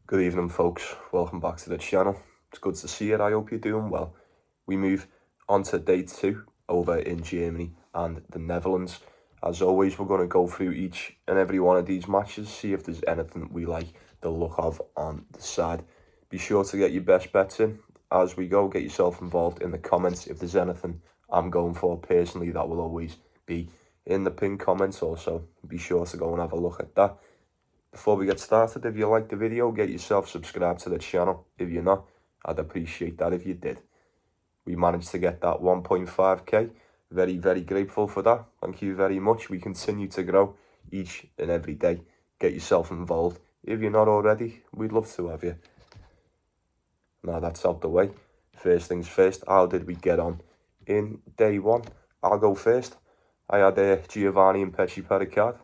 Good evening, folks. Welcome back to the channel. It's good to see you. I hope you're doing well. We move on to day 2 over in Germany and the Netherlands. As always, we're going to go through each and every one of these matches, see if there's anything we like the look of on the side. Be sure to get your best bets in as we go. Get yourself involved in the comments. If there's anything I'm going for personally, that will always be in the pinned comments also. Be sure to go and have a look at that. Before we get started, if you liked the video, get yourself subscribed to the channel. If you're not, I'd appreciate that if you did. We managed to get that 1.5k. Very, very grateful for that. Thank you very much. We continue to grow each and every day. Get yourself involved. If you're not already, we'd love to have you. Now that's out the way. First things first, how did we get on in day 1? I'll go first. I had Giovanni and Pesci Pericard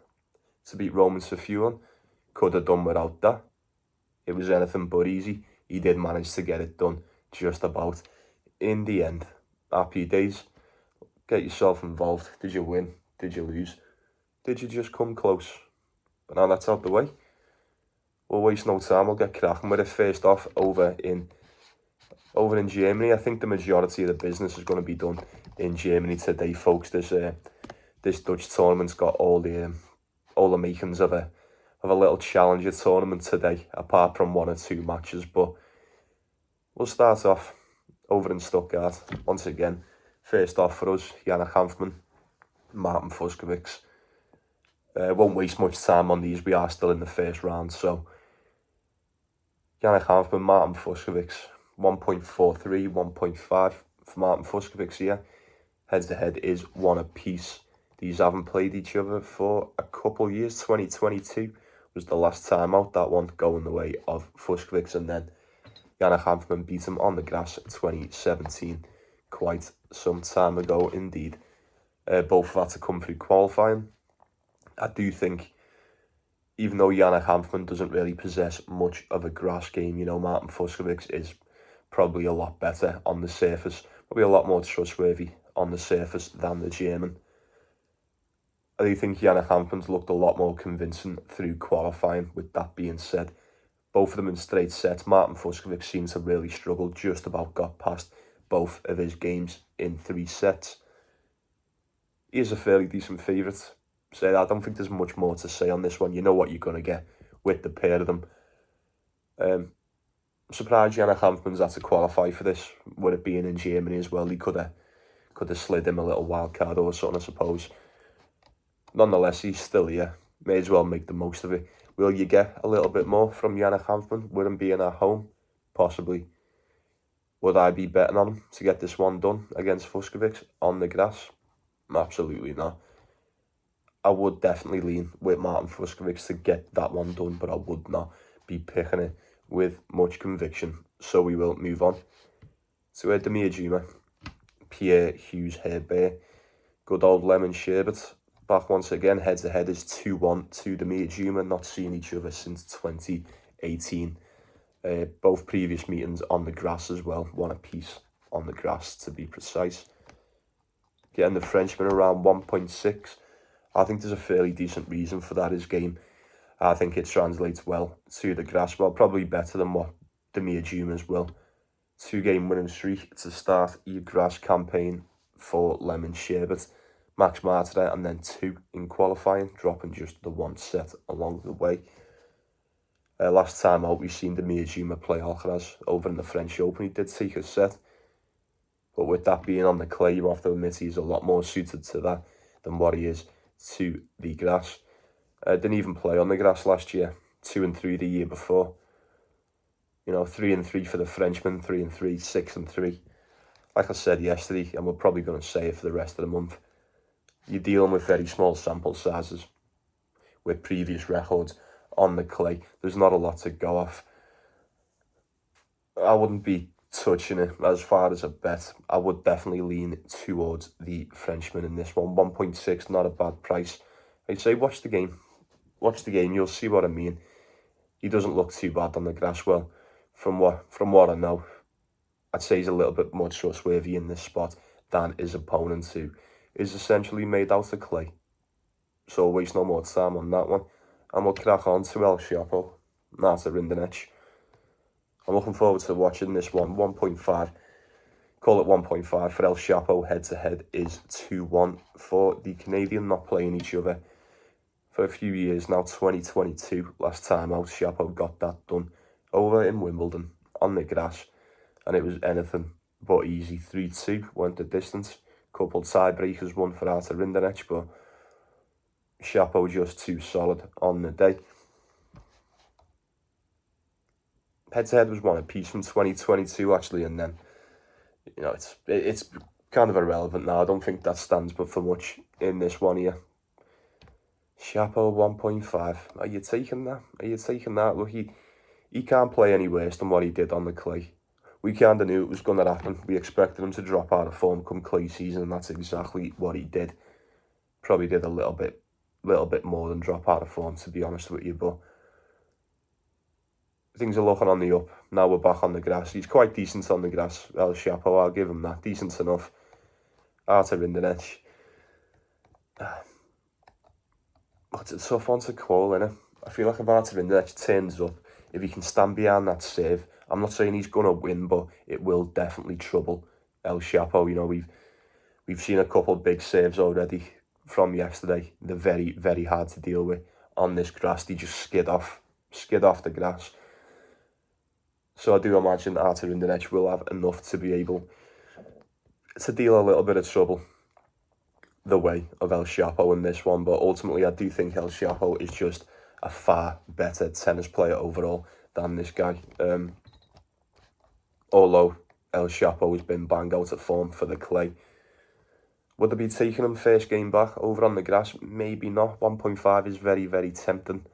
to beat Roman Safuan. Could have done without that. It was anything but easy. He did manage to get it done just about in the end. Happy days. Get yourself involved. Did you win? Did you lose? Did you just come close? But now that's out the way. We'll waste no time. We'll get cracking with it. First off, over in Germany. I think the majority of the business is going to be done in Germany today, folks. This Dutch tournament's got all the makings of a little challenger tournament today, apart from 1 or 2 matches. But we'll start off over in Stuttgart once again. First off for us, Hanfmann, Martin Fuscovics. Won't waste much time on these. We are still in the first round. So Hanfmann, Martin Fuscovics, 1.43, 1.5 for Martin Fuscovics here. Head to head is 1 apiece. These haven't played each other for a couple years. 2022 was the last time out. That one going the way of Fuscovics, and then Hanfmann beat him on the grass in 2017. Quite some time ago indeed. Both have had to come through qualifying. I do think, even though Hanfmann doesn't really possess much of a grass game, you know, Martin Fuscovics is probably a lot better on the surface, probably a lot more trustworthy on the surface than the German. I do think Hanfmann's looked a lot more convincing through qualifying. With that being said, both of them in straight sets. Martin Fuscovics seems to really struggle, just about got past both of his games in 3 sets. He is a fairly decent favourite. So I don't think there's much more to say on this one. You know what you're going to get with the pair of them. I'm surprised Hanfmann's had to qualify for this, with it being in Germany as well. He could have slid him a little wild card or something, I suppose. Nonetheless, he's still here. May as well make the most of it. Will you get a little bit more from Hanfmann with him being at home? Possibly. Would I be betting on him to get this one done against Fuscovics on the grass? Absolutely not. I would definitely lean with Martin Fuscovics to get that one done, but I would not be picking it with much conviction. So we will move on to Juma, Pierre Hughes Herbert. Good old lemon sherbet. Back once again, head to head is 2-1 to Juma. Not seen each other since 2018. Both previous meetings on the grass as well. 1 apiece on the grass to be precise. Getting the Frenchman around 1.6. I think there's a fairly decent reason for that. His game, I think it translates well to the grass. Well, probably better than what Juma's will. 2-game winning streak to start your grass campaign for lemon sherbet. Max Martinet, and then 2 in qualifying, dropping just the 1 set along the way. Last time out, we've seen Juma play Alcaraz over in the French Open. He did take a set, but with that being on the clay, you have to admit he's a lot more suited to that than what he is to the grass. Didn't even play on the grass last year. 2-3 the year before. You know, 3-3 for the Frenchman, 3-3, 6-3. Like I said yesterday, and we're probably going to say it for the rest of the month, you're dealing with very small sample sizes with previous records on the clay. There's not a lot to go off. I wouldn't be touching it as far as a bet. I would definitely lean towards the Frenchman in this one. 1.6, not a bad price. I'd say watch the game. Watch the game, you'll see what I mean. He doesn't look too bad on the grass. Well, from what I know, I'd say he's a little bit more trustworthy in this spot than his opponent, who is essentially made out of clay. So waste no more time on that one. And we'll crack on to El Shapo. That's a Rinderknech. I'm looking forward to watching this one. 1.5. Call it 1.5 for El Shapo. Head-to-head is 2-1 for the Canadian, not playing each other for a few years now. 2022, last time out, Shapo got that done over in Wimbledon on the grass, and it was anything but easy. 3-2 went the distance. Couple tiebreakers, one for Rinderknech, but Shapo just too solid on the day. Head-to-head was one apiece from 2022 actually, and then it's kind of irrelevant now. I don't think that stands but for much in this one here. Shapo 1.5. Are you taking that? Are you taking that? Look, he can't play any worse than what he did on the clay. We kind of knew it was going to happen. We expected him to drop out of form come clay season, and that's exactly what he did. Probably did a little bit more than drop out of form, to be honest with you, but things are looking on the up. Now we're back on the grass. He's quite decent on the grass, El Shapo. I'll give him that. Decent enough. Rinderknech. It's a tough one to call, innit? I feel like if Rinderknech turns up, if he can stand behind that serve, I'm not saying he's going to win, but it will definitely trouble El Shapo. You know, we've seen a couple of big serves already from yesterday. They're very, very hard to deal with on this grass. They just skid off the grass. So I do imagine Rinderknech will have enough to be able to deal a little bit of trouble the way of El Shapo in this one. But ultimately, I do think El Shapo is just a far better tennis player overall than this guy. Although El Shapo has been bang out of form for the clay. Would they be taking him first game back over on the grass? Maybe not. 1.5 is very, very tempting.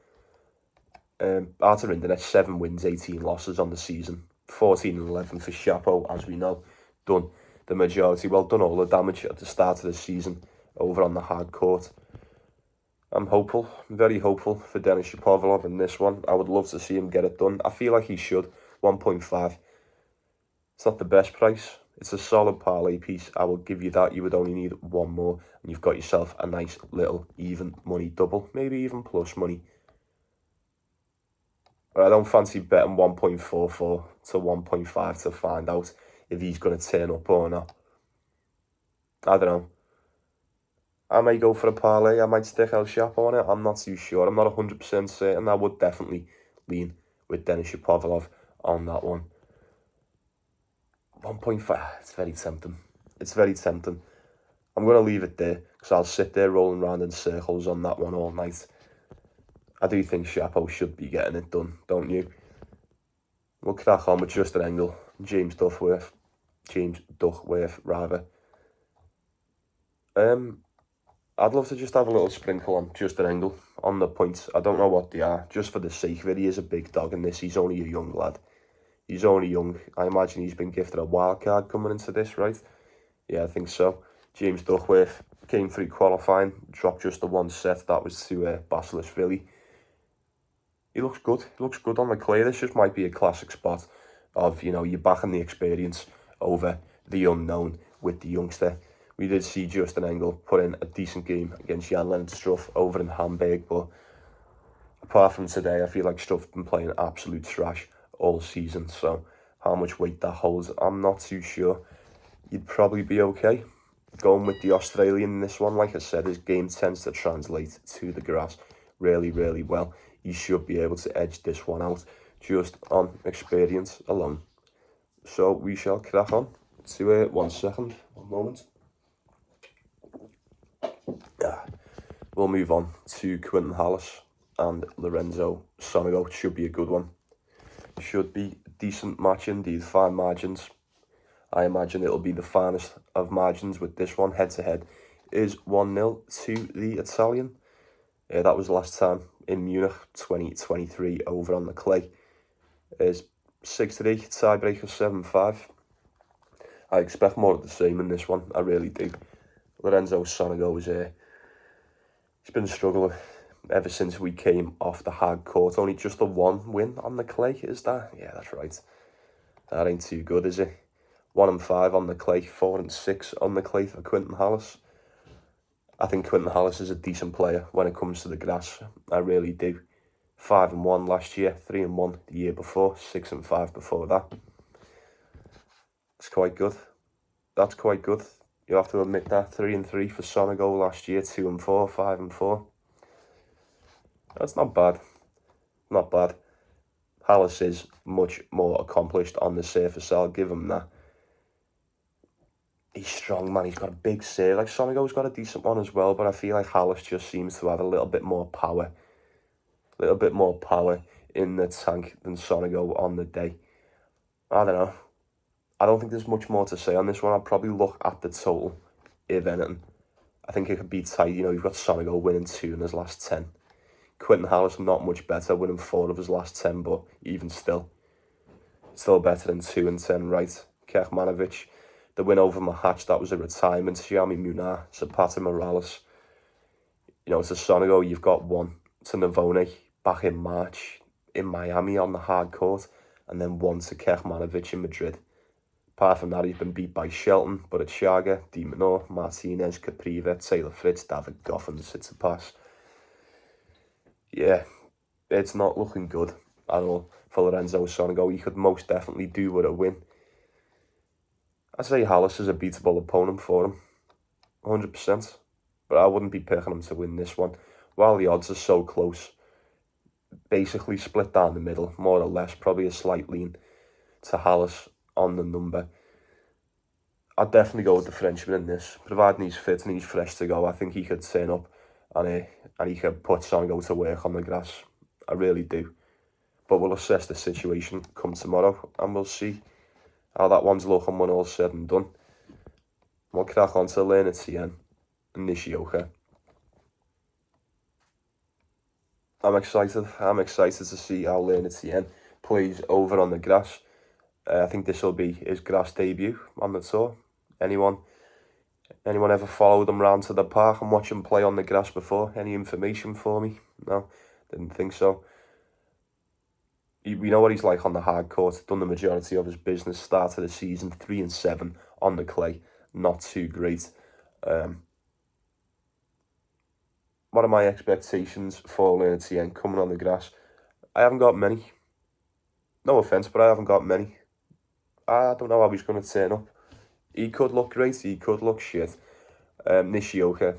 Rinderknech, 7 wins, 18 losses on the season. 14 and 11 for Shapo, as we know. Done the majority. Well, done all the damage at the start of the season over on the hard court. I'm hopeful, very hopeful for Denis Shapovalov in this one. I would love to see him get it done. I feel like he should. 1.5. It's not the best price. It's a solid parlay piece. I will give you that. You would only need one more, and you've got yourself a nice little even money double, maybe even plus money. But I don't fancy betting 1.44 to 1.5 to find out if he's going to turn up or not. I don't know. I may go for a parlay. I might stick El Shapo on it. I'm not too sure. I'm not 100% certain. I would definitely lean with Denis Shapovalov on that one. 1.5. It's very tempting. It's very tempting. I'm going to leave it there because I'll sit there rolling around in circles on that one all night. I do think Shapo should be getting it done, don't you? We'll crack on with Justin Engel, James Duckworth, rather. I'd love to just have a little sprinkle on Justin Engel on the points. I don't know what they are, just for the sake of it. He is a big dog in this. He's only a young lad. He's only young. I imagine he's been gifted a wild card coming into this, right? Yeah, I think so. James Duckworth came through qualifying, dropped just the one set. That was to Basilisvili. He looks good. He looks good on the clay. This just might be a classic spot of, you know, you're backing the experience over the unknown with the youngster. We did see Justin Engel put in a decent game against Jan-Lennart Struff over in Hamburg, but apart from today, I feel like Struff's been playing absolute trash all season, so how much weight that holds, I'm not too sure. You'd probably be okay going with the Australian in this one. Like I said, his game tends to translate to the grass really, really well. He should be able to edge this one out just on experience alone. So we shall crack on to 1 moment. We'll move on to Quinton Halys and Lorenzo Sonego. It should be a good one. Should be a decent match indeed. Fine margins. I imagine it'll be the finest of margins with this one. Head to head is 1-0 to the Italian. That was the last time in Munich 2023 over on the clay. Is 6-3, tiebreaker 7-5. I expect more of the same in this one. I really do. Lorenzo Sonego is he's been struggling ever since we came off the hard court. Only just the one win on the clay, is that? Yeah, that's right. That ain't too good, is it? 1-5 on the clay, 4-6 on the clay for Quinton Halys. I think Quinton Halys is a decent player when it comes to the grass. I really do. 5-1 last year, 3-1 the year before, 6-5 before that. It's quite good. That's quite good. You have to admit that. 3-3 for Sonego last year, 2-4, 5-4. That's not bad. Not bad. Halys is much more accomplished on the surface, I'll give him that. He's strong, man. He's got a big serve. Like, Sonego's got a decent one as well, but I feel like Halys just seems to have a little bit more power. A little bit more power in the tank than Sonego on the day. I don't know. I don't think there's much more to say on this one. I'd probably look at the total, if anything. I think it could be tight. You know, you've got Sonego winning 2 in his last 10. Quentin Halys not much better, winning 4 of his last 10, but even still better than 2 and 10, right? Kekmanovic, the win over Mahatch, that was a retirement. Xiaomi Munar, Zapata Morales. You know, to Sonego, you've got 1 to Navone back in March in Miami on the hard court, and then 1 to Kekmanovic in Madrid. Apart from that, he's been beat by Shelton, Barachaga, Di Minor, Martinez, Capriva, Taylor Fritz, David Goff, and Tsitsipas. Yeah, it's not looking good at all for Lorenzo Sonego. He could most definitely do with a win. I'd say Halys is a beatable opponent for him, 100%. But I wouldn't be picking him to win this one. While the odds are so close, basically split down the middle, more or less, probably a slight lean to Halys on the number. I'd definitely go with the Frenchman in this, providing he's fit and he's fresh to go. I think he could turn up and he could put Sonego to work on the grass. I really do. But we'll assess the situation come tomorrow and we'll see how that one's looking when all's said and done. We'll crack on to Lerner Tien and Nishioka. I'm excited to see how Lerner Tien plays over on the grass. I think this will be his grass debut on the tour. Anyone ever followed him round to the park and watch him play on the grass before? Any information for me? No, didn't think so. We know what he's like on the hard court. Done the majority of his business. Started the season 3-7 on the clay. Not too great. What are my expectations for Lerner Tien coming on the grass? I haven't got many. No offence, but I haven't got many. I don't know how he's going to turn up. He could look great, he could look shit. Nishioka,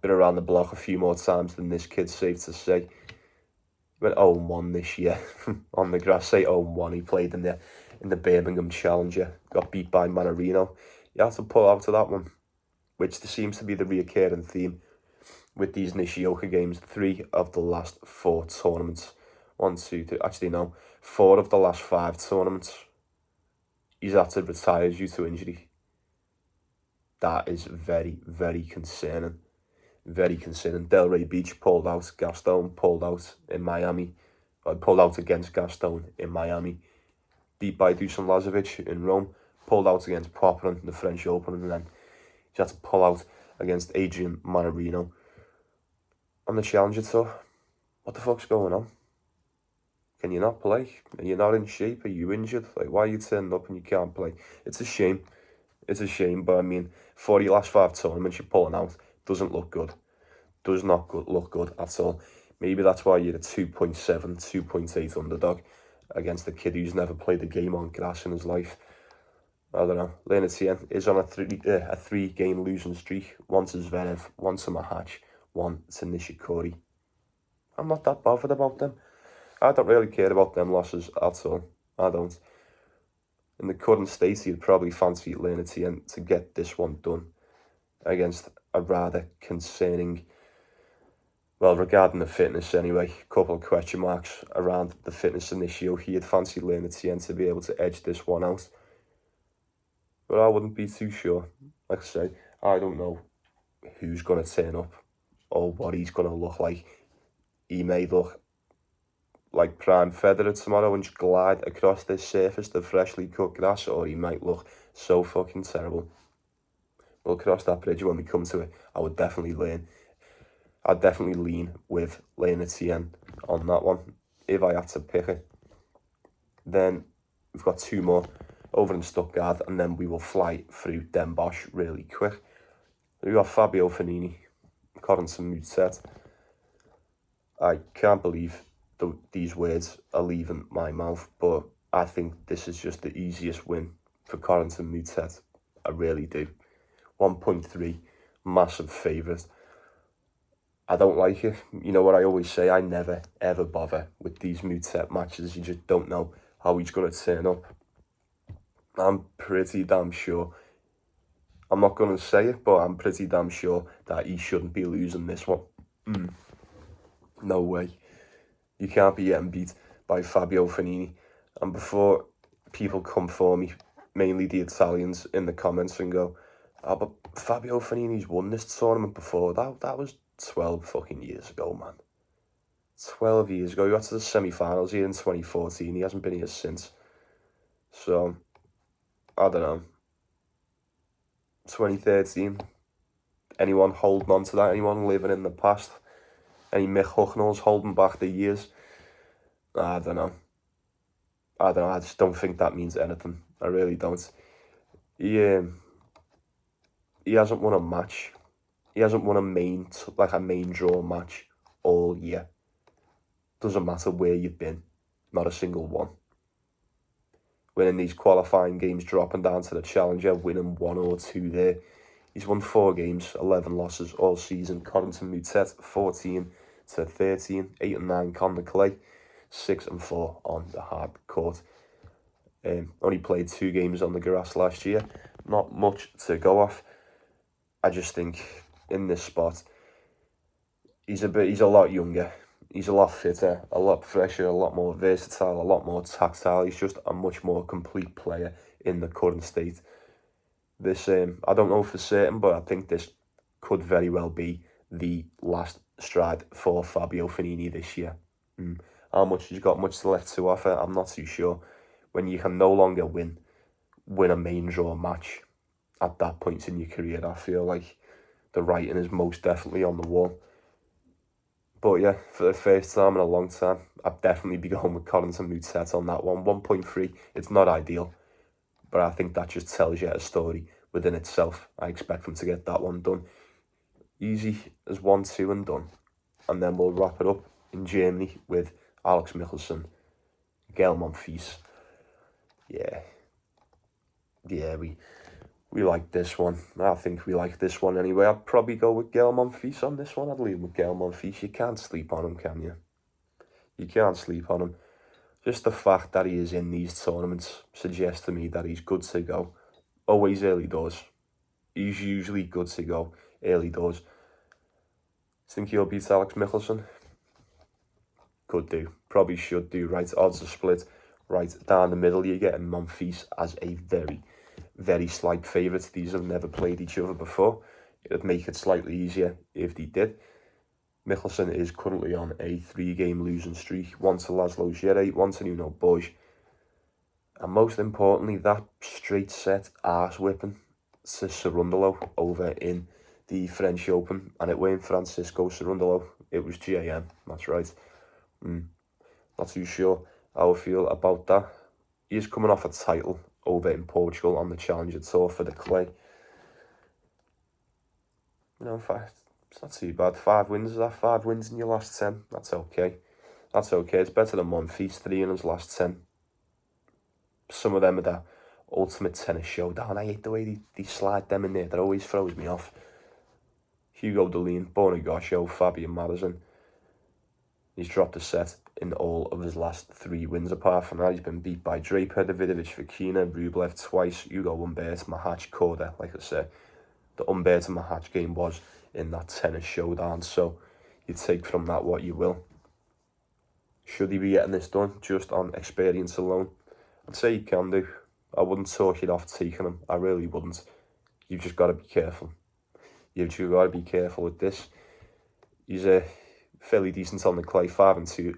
been around the block a few more times than this kid, safe to say. Went 0-1 this year on the grass. Say 0-1, he played in the Birmingham Challenger. Got beat by Mannarino. You have to pull out of that one, which seems to be the reoccurring theme with these Nishioka games. 3 of the last 4 tournaments. 1, 2, 3, actually no, 4 of the last 5 tournaments. He's had to retire due to injury. That is very, very concerning. Very concerning. Delray Beach pulled out. Gaston pulled out in Miami. Pulled out against Gaston in Miami. Beat by Dusan Lazovic in Rome. Pulled out against Popper in the French Open. And then he had to pull out against Adrian Mannarino on the Challenger Tour. What the fuck's going on? Can you not play? Are you not in shape? Are you injured? Like, why are you turning up and you can't play? It's a shame. It's a shame, but I mean, for your last 5 tournaments you're pulling out, doesn't look good. Does not look good at all. Maybe that's why you're a 2.7, 2.8 underdog against a kid who's never played a game on grass in his life. I don't know. Lerner Tien is on a 3-game losing streak. 1 to Zverev, 1 to Mahatch, 1 to Nishikori. I'm not that bothered about them. I don't really care about them losses at all. I don't. In the current state, you'd probably fancy Lerner Tien to get this one done against a rather concerning, well, regarding the fitness anyway, a couple of question marks around the fitness of Nishioka. You'd fancy Lerner Tien to be able to edge this one out. But I wouldn't be too sure. Like I say, I don't know who's going to turn up or what he's going to look like. He may look like prime Federer tomorrow and just glide across this surface, the freshly cut grass, or he might look so fucking terrible. We'll cross that bridge when we come to it. I'd definitely lean with Lerner Tien on that one, if I had to pick it. Then we've got 2 more over in Stuttgart, and then we will fly through Den Bosch really quick. We've got Fabio Fognini, Corentin Moutet. I can't believe these words are leaving my mouth, but I think this is just the easiest win for Corentin Moutet. I really do. 1.3, massive favourite. I don't like it. You know what I always say, I never ever bother with these Moutet matches. You just don't know how he's going to turn up. I'm pretty damn sure, I'm not going to say it, but I'm pretty damn sure that he shouldn't be losing this one. No way. You can't be getting beat by Fabio Fognini. And before people come for me, mainly the Italians in the comments, and go, oh, but Fabio Fognini's won this tournament before. That was 12 fucking years ago, man. 12 years ago. He got to the semi-finals here in 2014. He hasn't been here since. So, I don't know. 2013. Anyone holding on to that? Anyone living in the past? Any Mick Hucknalls holding back the years? I don't know. I just don't think that means anything. I really don't. He hasn't won a match. He hasn't won a main draw match all year. Doesn't matter where you've been. Not a single one. Winning these qualifying games, dropping down to the Challenger, winning 1 or 2 there. He's won 4 games, 11 losses all season. Corentin Moutet, 14-13, 8-9 on the clay, 6-4 on the hard court. Only played 2 games on the grass last year. Not much to go off. I just think in this spot, he's a lot younger. He's a lot fitter, a lot fresher, a lot more versatile, a lot more tactile. He's just a much more complete player in the current state. This, I don't know for certain, but I think this could very well be the last stride for Fabio Fognini this year. How much he's got much left to offer, I'm not too sure. When you can no longer win a main draw match at that point in your career, I feel like the writing is most definitely on the wall. But yeah, for the first time in a long time, I'd definitely be going with Corentin Moutet on that one. 1.3, it's not ideal, but I think that just tells you a story within itself. I expect him to get that one done. Easy as 1-2 and done. And then we'll wrap it up in Germany with Alex Michelsen, Gael Monfils. Yeah, we like this one. I think we like this one anyway. I'd probably go with Gael Monfils on this one. I'd leave with Gael Monfils. You can't sleep on him, can you? You can't sleep on him. Just the fact that he is in these tournaments suggests to me that he's good to go. Always early doors. He's usually good to go early doors. Think he'll beat Alex Michelsen? Could do. Probably should do. Right, odds are split. Right down the middle, you're getting Monfils as a very, very slight favourite. These have never played each other before. It'd make it slightly easier if they did. Michelsen is currently on a 3-game losing streak. 1 to Laszlo Djere, 1 to Nuno Bosch. And most importantly, that straight set arse whipping to Cerundolo over in the French Open. And it weren't Francisco Cerundolo, it was GAM, that's right. Not too sure how I feel about that. He's coming off a title over in Portugal on the Challenger Tour for the clay. You know, in fact, it's not too bad. 5 wins, is that 5 wins in your last 10? That's okay. That's okay. It's better than Monfils, 3 in his last 10. Some of them are the ultimate tennis showdown. I hate the way they slide them in there. That always throws me off. Hugo Delene, Bornagosho, Fabian Madison. He's dropped a set in all of his last 3 wins. Apart from that, he's been beat by Draper, Davidovich, Fokina, Rublev twice, Hugo Humbert, Mahatch, Korda. Like I said, the Humbert and Mahatch game was in that tennis showdown. So you take from that what you will. Should he be getting this done just on experience alone? I'd say you can do. I wouldn't talk it off taking him. I really wouldn't. You've just got to be careful. You've just got to be careful with this. He's fairly decent on the clay, 5-2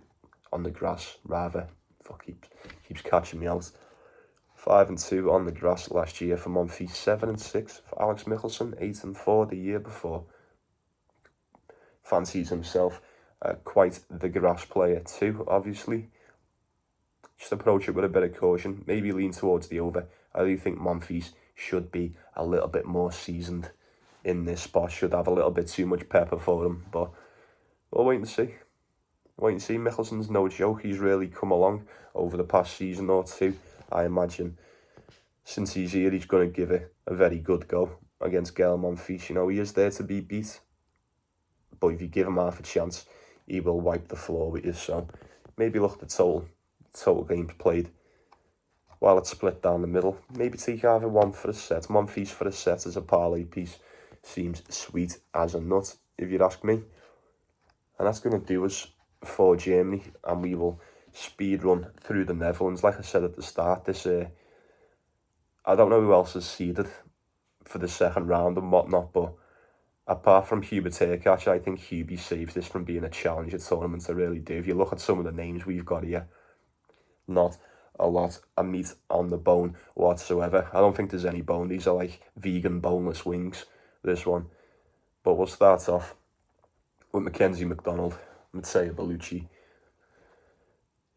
on the grass, rather. Fuck, keeps catching me out. 5-2 on the grass last year for Monfils, 7-6 for Alex Michelsen, 8-4 the year before. Fancies himself quite the grass player too, obviously. Just approach it with a bit of caution, maybe lean towards the over. I do think Monfils should be a little bit more seasoned in this spot, should have a little bit too much pepper for him, but we'll wait and see. wait and see. Michelsen's no joke. He's really come along over the past season or two. I imagine since he's here, he's going to give it a very good go against Monfils. You know, he is there to be beat. But if you give him half a chance, he will wipe the floor with you. So maybe look at the total games played. While it's split down the middle, maybe take either one for a set. Monfils for a set as a parlay piece seems sweet as a nut, if you'd ask me. And that's going to do us for Germany, and we will speed run through the Netherlands. Like I said at the start, this I don't know who else is seeded for the second round and whatnot, but apart from Herbert, I think Hubie saves this from being a challenger tournament. I really do. If you look at some of the names we've got here, not a lot of meat on the bone whatsoever. I don't think there's any bone. These are like vegan boneless wings, this one. But we'll start off with McDonald, Bellucci.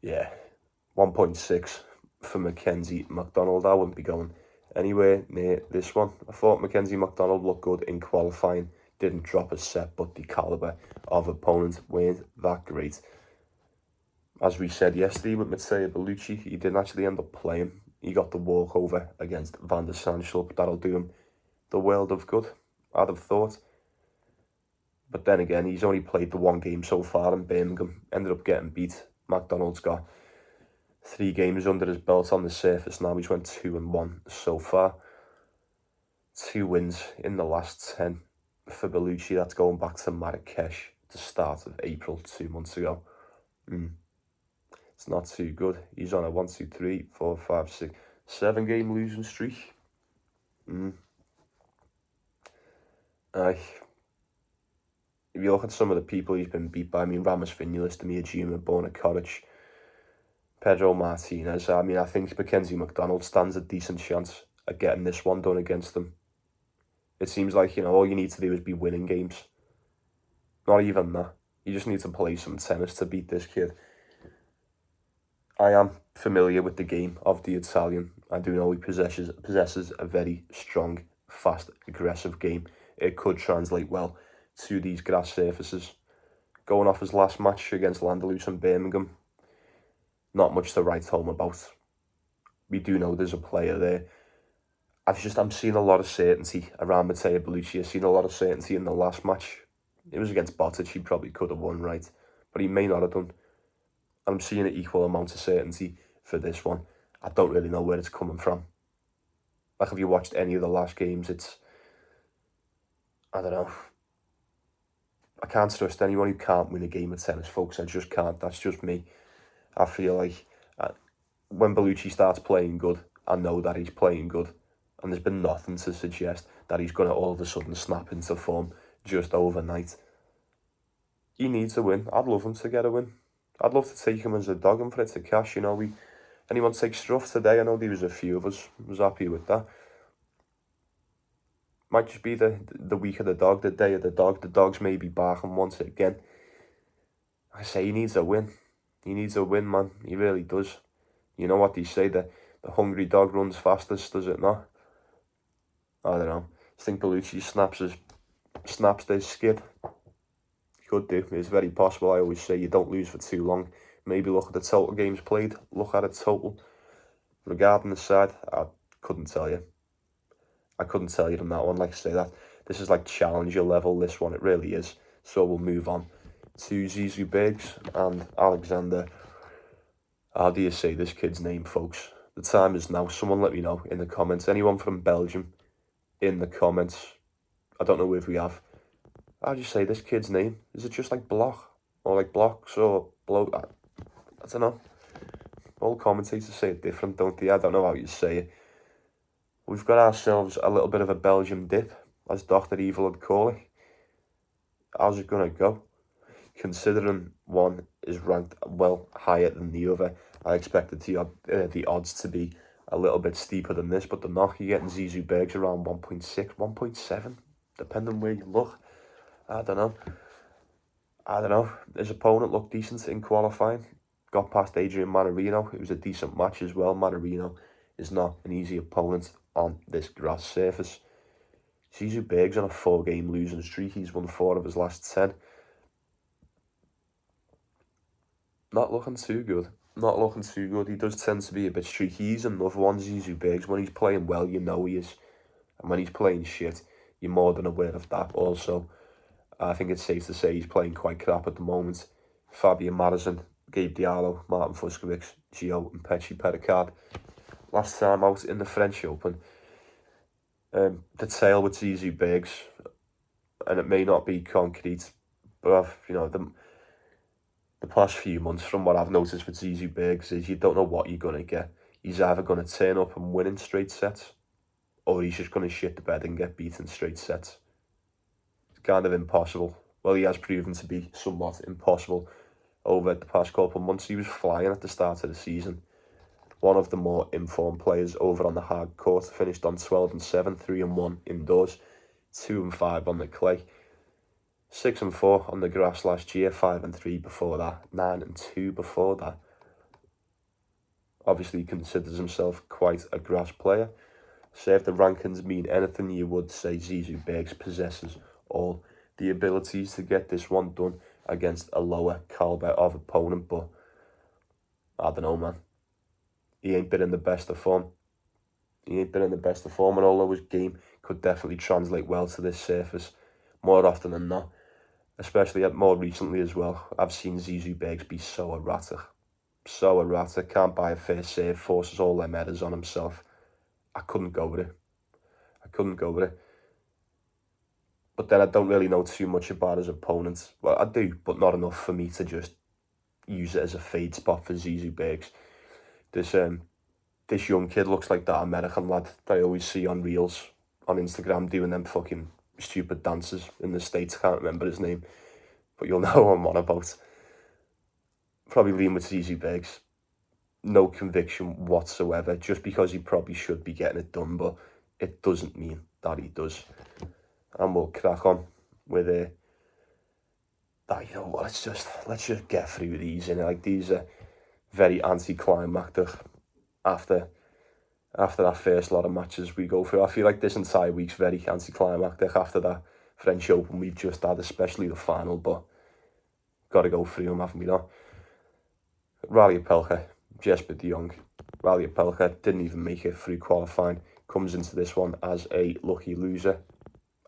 Yeah, 1.6 for McDonald. I wouldn't be going anywhere near this one. I thought McDonald looked good in qualifying. Didn't drop a set, but the calibre of opponent weren't that great. As we said yesterday with Bellucci, he didn't actually end up playing. He got the walkover against Van der Sandschulp. That'll do him the world of good, I'd have thought. But then again, he's only played the one game so far in Birmingham. Ended up getting beat. McDonald's got 3 games under his belt on the surface now. He's went 2-1 so far. 2 wins in the last 10 for Bellucci. That's going back to Marrakesh, the start of April 2 months ago. It's not too good. He's on a 1, 2, 3, 4, 5, 6, 7 game losing streak. If you look at some of the people he's been beat by, Ramos Vinulis, Demir Juma, Bona Koric, Pedro Martinez. I think McDonald stands a decent chance at getting this one done against them. It seems like, all you need to do is be winning games. Not even that. You just need to play some tennis to beat this kid. I am familiar with the game of the Italian. I do know he possesses a very strong, fast, aggressive game. It could translate well to these grass surfaces. Going off his last match against Landelus in Birmingham, not much to write home about. We do know there's a player there. I'm seeing a lot of certainty around Matteo Bellucci. I've seen a lot of certainty in the last match. It was against Botic. He probably could have won, right? But he may not have done. And I'm seeing an equal amount of certainty for this one. I don't really know where it's coming from. Like, if you watched any of the last games, I don't know. I can't trust anyone who can't win a game of tennis, folks. I just can't. That's just me. I feel like when Bellucci starts playing good, I know that he's playing good. And there's been nothing to suggest that he's going to all of a sudden snap into form just overnight. He needs a win. I'd love him to get a win. I'd love to take him as a dog and for it to cash. Anyone take Struff today? I know there was a few of us. I was happy with that. Might just be the week of the dog, the day of the dog. The dog's maybe barking once again. I say he needs a win. He needs a win, man. He really does. You know what they say, the hungry dog runs fastest, does it not? I don't know. I think Bellucci snaps their skid. Could do. It's very possible. I always say you don't lose for too long. Maybe look at the total games played. Look at it total. Regarding the side, I couldn't tell you. I couldn't tell you on that one. Like I say, that this is like challenger level, this one. It really is. So we'll move on to Zizou Bergs and Alexander. How do you say this kid's name, folks? The time is now. Someone let me know in the comments. Anyone from Belgium in the comments. I don't know if we have. How do you say this kid's name? Is it just like Block? Or like Blocks or Blow? I don't know. All commentators say it different, don't they? I don't know how you say it. We've got ourselves a little bit of a Belgium dip, as Dr. Evil would call it. How's it going to go? Considering one is ranked well higher than the other, I expected the odds to be a little bit steeper than this, but they're not. You're getting Zizou Bergs around 1.6, 1.7, depending where you look. I don't know. His opponent looked decent in qualifying. Got past Mannarino. It was a decent match as well. Mannarino is not an easy opponent on this grass surface. Zizou Bergs on a 4-game losing streak. He's won 4 of his last 10. Not looking too good. Not looking too good. He does tend to be a bit streaky. He's another one, Zizou Bergs. When he's playing well, you know he is. And when he's playing shit, you're more than aware of that also. I think it's safe to say he's playing quite crap at the moment. Fabian Madison, Gabe Diallo, Martin Fuscovics, Gio and Petchy Pericard. Last time out in the French Open. The tail with Zizou Bergs, and it may not be concrete, but the past few months, from what I've noticed with Zizou Bergs, is you don't know what you're going to get. He's either going to turn up and win in straight sets, or he's just going to shit the bed and get beaten straight sets. It's kind of impossible. Well, he has proven to be somewhat impossible over the past couple of months. He was flying at the start of the season. One of the more informed players over on the hard court, finished on 12-7, 3-1 indoors, 2-5 on the clay, 6-4 on the grass last year, 5-3 before that, 9-2 before that. Obviously, he considers himself quite a grass player. So if the rankings mean anything, you would say Zizou Bergs possesses all the abilities to get this one done against a lower caliber of opponent, but I don't know, man. He ain't been in the best of form. And although his game could definitely translate well to this surface, more often than not, especially more recently as well, I've seen Zizou Bergs be so erratic. Can't buy a fair serve, forces all them headers on himself. I couldn't go with it. But then I don't really know too much about his opponents. Well, I do, but not enough for me to just use it as a fade spot for Zizou Bergs. This young kid looks like that American lad that I always see on reels on Instagram doing them fucking stupid dances in the States. I can't remember his name, but you'll know what I'm on about. Probably lean with Zizou Bergs. No conviction whatsoever, just because he probably should be getting it done, but it doesn't mean that he does. And we'll crack on with let's just get through these, and like these are very anticlimactic after that first lot of matches we go through. I feel like this entire week's very anticlimactic after that French Open we've just had, especially the final, but got to go through them, haven't we not? Opelka, Jesper de Jong. Opelka didn't even make it through qualifying, comes into this one as a lucky loser.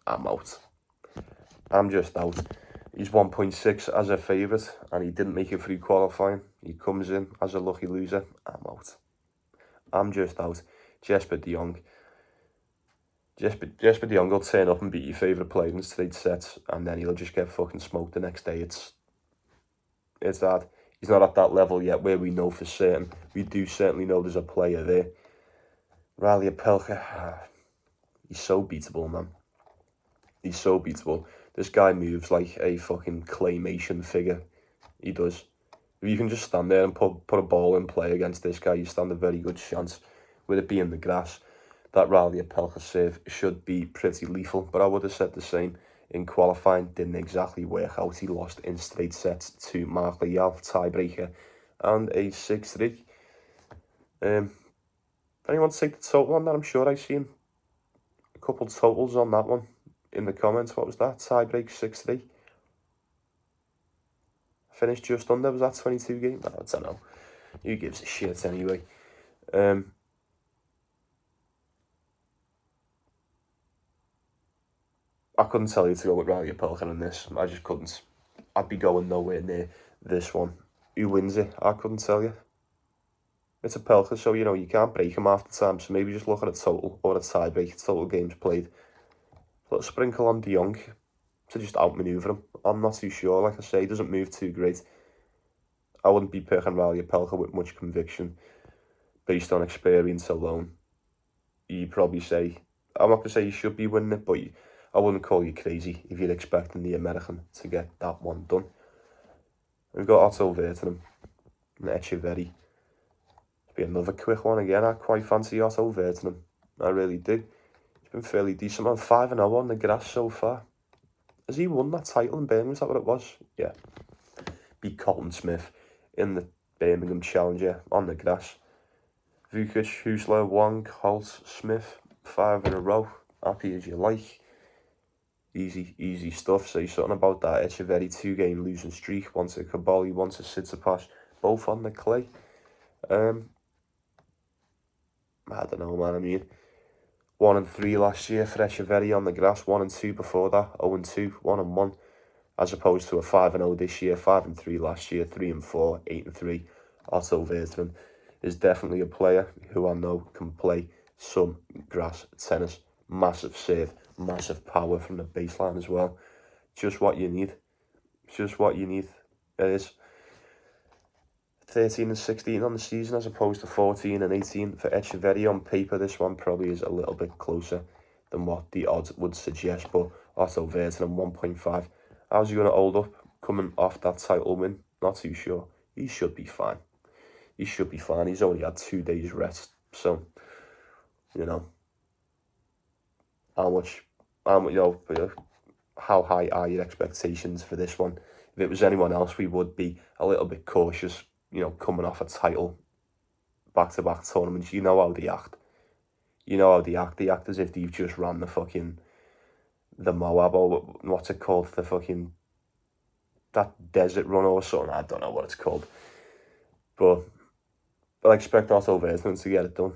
I'm out. I'm just out. He's 1.6 as a favourite, and he didn't make it through qualifying. He comes in as a lucky loser. I'm out. I'm just out. Jesper de Jong will turn up and beat your favourite player in straight sets, and then he'll just get fucking smoked the next day. It's hard. He's not at that level yet where we know for certain. We do certainly know there's a player there. Opelka, he's so beatable, man. He's so beatable. This guy moves like a fucking claymation figure. He does. If you can just stand there and put a ball in play against this guy, you stand a very good chance. With it being the grass, that Opelka serve should be pretty lethal. But I would have said the same in qualifying. Didn't exactly work out. He lost in straight sets to Mark Lajal, tiebreaker, and a 6-3. Anyone take the total on that? I'm sure I've seen a couple totals on that one in the comments. What was that? Tiebreak 6-3. Finished just under. Was that 22 games? I don't know. Who gives a shit anyway? I couldn't tell you to go with Opelka in this. I just couldn't. I'd be going nowhere near this one. Who wins it? I couldn't tell you. It's Opelka, so you can't break him half the time. So maybe just look at a total or a tiebreak, total games played. A little sprinkle on de Jong to just outmaneuver him. I'm not too sure. Like I say, he doesn't move too great. I wouldn't be picking Opelka with much conviction based on experience alone. You'd probably say, I'm not going to say you should be winning it, but I wouldn't call you crazy if you're expecting the American to get that one done. We've got Otto Virtanen and Etcheverry. It'll be another quick one again. I quite fancy Otto Virtanen. I really do. He's been fairly decent. I'm 5-0 on the grass so far. Has he won that title in Birmingham? Is that what it was? Yeah. Beat Colton Smith in the Birmingham Challenger on the grass. Vukic, Huesler, Wang, Holt, Smith, 5 in a row. Happy as you like. Easy stuff. Say something about that Etcheverry 2-game losing streak. Once to Kabali, once to Tsitsipas. both on the clay. I don't know, man. I mean, 1-3 last year for Etcheverry on the grass, 1-2 before that, 0-2, 1-1, as opposed to a 5-0 this year, 5-3 last year, 3-4, 8-3. Otto Virtanen is definitely a player who I know can play some grass tennis. Massive serve, massive power from the baseline as well. Just what you need. Just what you need. It is 13-16 on the season as opposed to 14-18 for Etcheverry. On paper, this one probably is a little bit closer than what the odds would suggest, but Otto Virtanen 1.5. How's he going to hold up coming off that title win? Not too sure. He should be fine. He should be fine. He's only had 2 days rest, so, you know, how high are your expectations for this one? If it was anyone else, we would be a little bit cautious, you know, coming off a title, back-to-back tournaments. You know how they act. You know how they act. They act as if they've just ran the Moab, or what's it called? That desert run or something. I don't know what it's called. But I expect Otto Virtanen to get it done.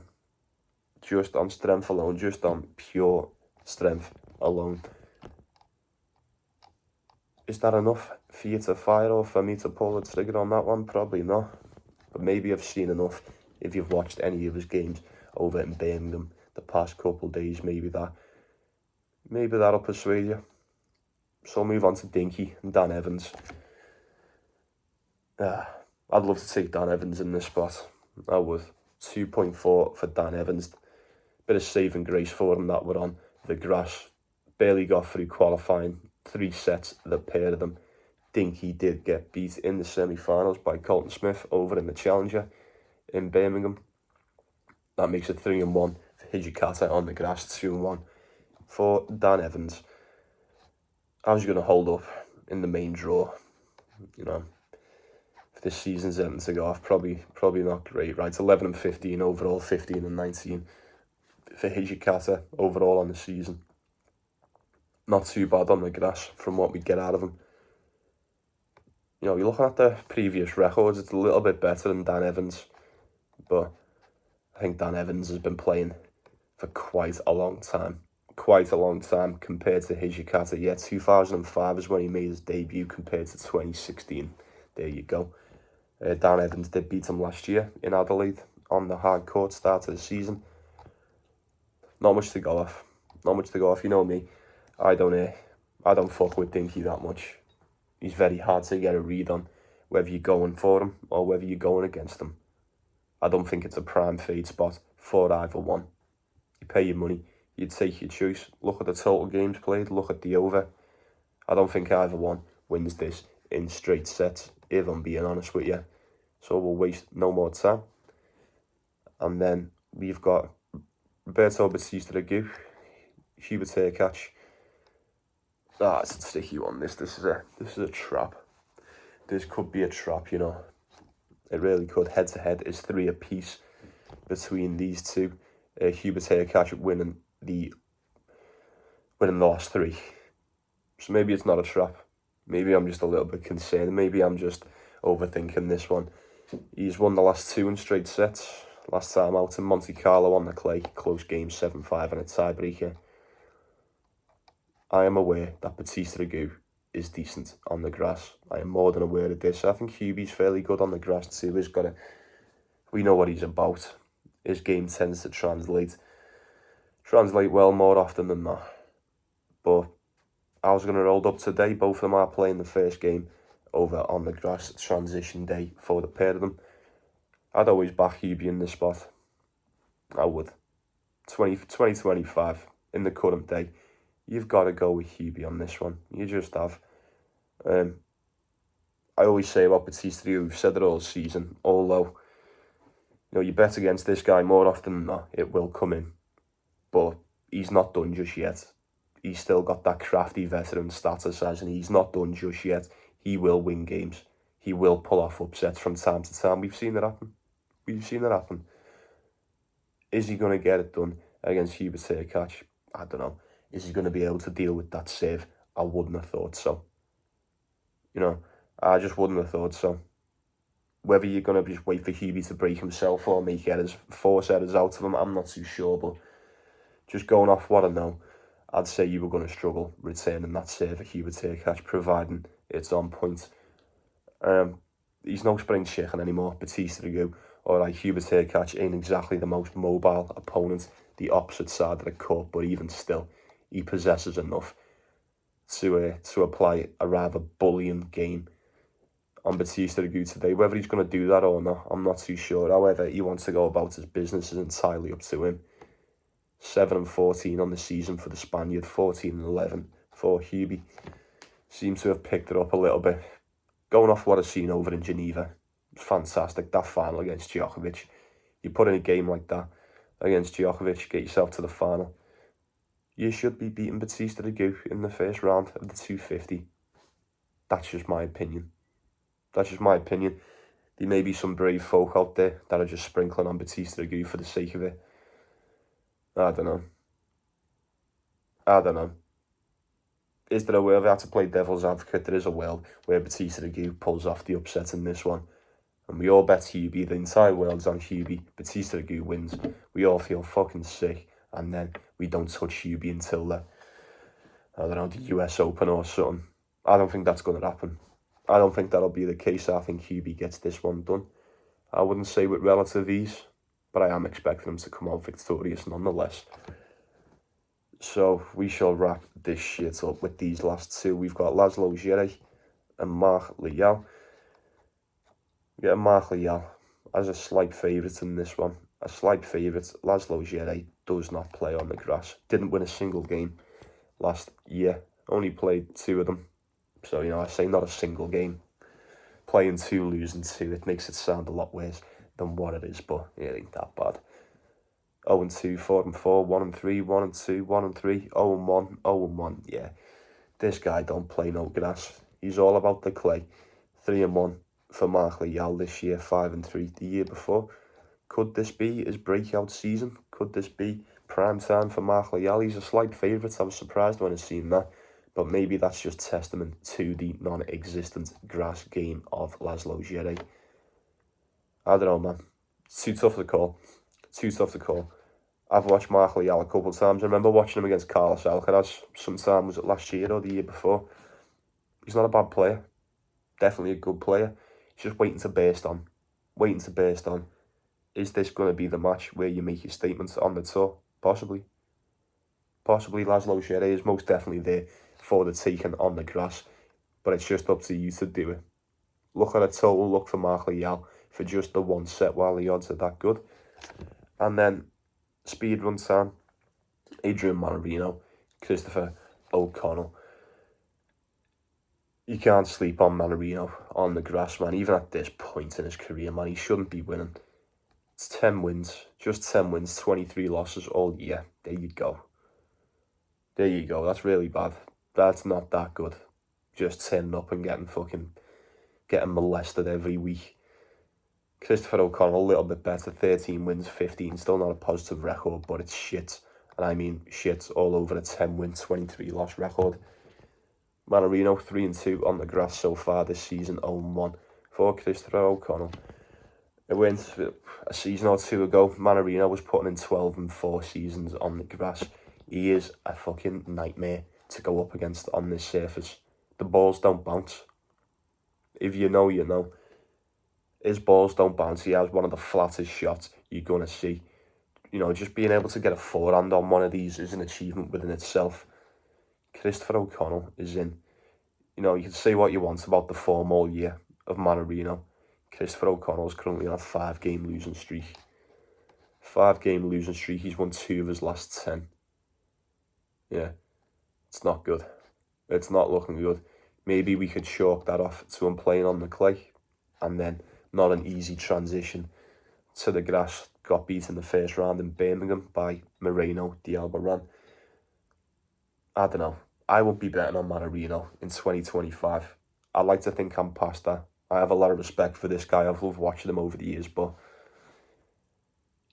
Just on strength alone, just on pure strength alone. Is that enough for you to fire, or for me to pull the trigger on that one? Probably not. But maybe I've seen enough if you've watched any of his games over in Birmingham the past couple of days. Maybe that'll persuade you. So I'll move on to Dinky and Dan Evans. I'd love to take Dan Evans in this spot. I would. 2.4 for Dan Evans. Bit of saving grace for him that we're on the grass. Barely got through qualifying. 3 sets, the pair of them. Dinky did get beat in the semi-finals by Colton Smith over in the Challenger in Birmingham. That makes it 3-1 for Hijikata on the grass, 2-1 for Dan Evans. How's he going to hold up in the main draw? You know, if this season's ending to go off, probably not great, right? 11-15 overall, 15-19 for Hijikata overall on the season. Not too bad on the grass from what we get out of him. You know, you're looking at the previous records, it's a little bit better than Dan Evans, but I think Dan Evans has been playing for quite a long time compared to Hijikata. Yeah, 2005 is when he made his debut compared to 2016. There you go. Dan Evans did beat him last year in Adelaide on the hard court start of the season. Not much to go off. You know me. I don't fuck with Dinky that much. He's very hard to get a read on, whether you're going for him or whether you're going against him. I don't think it's a prime fade spot for either one. You pay your money, you take your choice. Look at the total games played, look at the over. I don't think either one wins this in straight sets, if I'm being honest with you. So we'll waste no more time. And then we've got Roberto Bautista-Agut, Hubert catch. It's a sticky one. This is a trap. This could be a trap, you know. It really could. Head to head is 3 apiece between these two. Hubert catch winning the last 3. So maybe it's not a trap. Maybe I'm just a little bit concerned. Maybe I'm just overthinking this one. He's won the last 2 in straight sets. Last time out in Monte Carlo on the clay. Close game, 7-5 and a tiebreaker. I am aware that Bautista-Agut is decent on the grass. I am more than aware of this. I think Hubie's fairly good on the grass too. We know what he's about. His game tends to translate well more often than not. But I was going to roll up today. Both of them are playing the first game over on the grass, transition day for the pair of them. I'd always back Hubie in this spot. I would. 2025 in the current day. You've got to go with Hubie on this one. You just have. I always say about Bautista-Agut, we've said it all season, although, you know, you bet against this guy more often than not, it will come in. But he's not done just yet. He's still got that crafty veteran status, and he's not done just yet. He will win games. He will pull off upsets from time to time. We've seen it happen. Is he going to get it done against Hubert catch? I don't know. Is he going to be able to deal with that serve? I wouldn't have thought so. You know, I just wouldn't have thought so. Whether you're going to just wait for Hubie to break himself or make errors, force errors out of him, I'm not too sure. But just going off what I know, I'd say you were going to struggle returning that serve for Hubert to catch, providing it's on point. He's no spring chicken anymore, Batista Agut. Alright, Hubert to catch ain't exactly the most mobile opponent, the opposite side of the court, but even still, he possesses enough to apply a rather bullying game on Batista Agut today. Whether he's going to do that or not, I'm not too sure. However, he wants to go about his business is entirely up to him. 7-14 on the season for the Spaniard, 14-11 for Hubie. Seems to have picked it up a little bit. Going off what I've seen over in Geneva, it's fantastic. That final against Djokovic. You put in a game like that against Djokovic, get yourself to the final. You should be beating Batista Agut in the first round of the 250. That's just my opinion. There may be some brave folk out there that are just sprinkling on Batista Agut for the sake of it. I don't know. Is there a world we have to play devil's advocate? There is a world where Batista Agut pulls off the upset in this one. And we all bet Hubie, the entire world's on Hubie. Batista Agut wins. We all feel fucking sick. And then we don't touch Hubie until the US Open or something. I don't think that's going to happen. I don't think that'll be the case. I think Hubie gets this one done. I wouldn't say with relative ease, but I am expecting him to come out victorious nonetheless. So we shall wrap this shit up with these last two. We've got Laslo Djere and Marc Lajal. Yeah, Marc Lajal as a slight favourite in this one. A slight favourite. Laslo Djere does not play on the grass. Didn't win a single game last year. Only played 2 of them. So, I say not a single game. Playing 2, losing 2. It makes it sound a lot worse than what it is, but it ain't that bad. 0-2, 4-4, 1-3, 1-2, 1-3, 0-1, 0-1. Yeah, this guy don't play no grass. He's all about the clay. 3-1 for Marc Lajal this year, 5-3 the year before. Could this be his breakout season? Could this be prime time for Marc Lajal? He's a slight favourite. I was surprised when I seen that. But maybe that's just testament to the non-existent grass game of Laslo Djere. I don't know, man. It's too tough to call. I've watched Marc Lajal a couple of times. I remember watching him against Carlos Alcaraz sometime, was it last year or the year before? He's not a bad player. Definitely a good player. He's just waiting to burst on. Is this going to be the match where you make your statements on the tour? Possibly. Laslo Djere is most definitely there for the taking on the grass, but it's just up to you to do it. Look at a total look for Marc Lajal for just the one set while the odds are that good. And then speed run time, Adrian Mannarino, Christopher O'Connell. You can't sleep on Mannarino on the grass, man. Even at this point in his career, man, he shouldn't be winning. It's 10 wins, just 10 wins, 23 losses all year. There you go. That's really bad. That's not that good. Just turning up and getting molested every week. Christopher O'Connell, a little bit better, 13 wins, 15. Still not a positive record, but it's shit. And I mean shit all over a 10-win, 23-loss record. Mannarino, 3-2 on the grass so far this season, 0-1 for Christopher O'Connell. It went a season or two ago. Mannarino was putting in 12-4 seasons on the grass. He is a fucking nightmare to go up against on this surface. The balls don't bounce. If you know, you know. His balls don't bounce. He has one of the flattest shots you're going to see. Just being able to get a forehand on one of these is an achievement within itself. Christopher O'Connell is in. You can say what you want about the form all year of Mannarino. Christopher O'Connell is currently on a 5-game losing streak. He's won 2 of his last 10. Yeah, it's not good. It's not looking good. Maybe we could chalk that off to him playing on the clay, and then not an easy transition to the grass. Got beat in the first round in Birmingham by Moreno de Albaran. I don't know. I won't be betting on Mannarino in 2025. I like to think I'm past that. I have a lot of respect for this guy. I've loved watching him over the years, but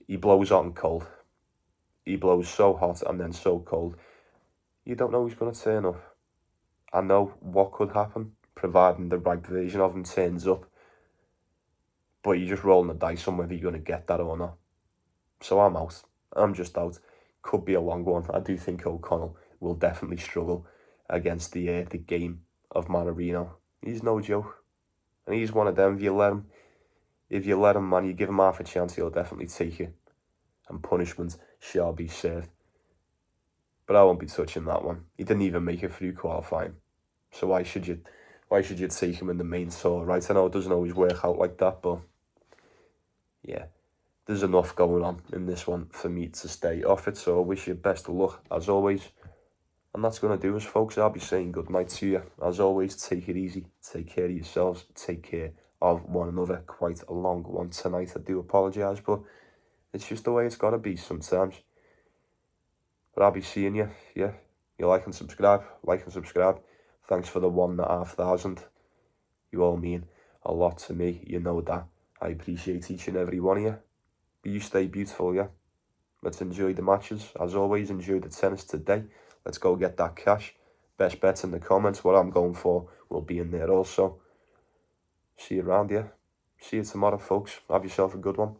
he blows hot and cold. He blows so hot and then so cold. You don't know who's going to turn up. I know what could happen, providing the right version of him turns up. but you're just rolling the dice on whether you're going to get that or not. So I'm out. I'm just out. Could be a long one. I do think O'Connell will definitely struggle against the game of Mannarino. He's no joke. And he's one of them, if you let him, man, you give him half a chance, he'll definitely take it. And punishment shall be served. But I won't be touching that one. He didn't even make it through qualifying. So why should you take him in the main tour, right? I know it doesn't always work out like that, but yeah, there's enough going on in this one for me to stay off it. So I wish you best of luck, as always. And that's going to do us, folks. I'll be saying good night to you. As always, take it easy. Take care of yourselves. Take care of one another. Quite a long one tonight. I do apologise, but it's just the way it's got to be sometimes. But I'll be seeing you. Yeah, you like and subscribe. Like and subscribe. Thanks for the 1,500. You all mean a lot to me. You know that. I appreciate each and every one of you. But you stay beautiful, yeah? Let's enjoy the matches. As always, enjoy the tennis today. Let's go get that cash. Best bets in the comments. What I'm going for will be in there also. See you around, yeah? See you tomorrow, folks. Have yourself a good one.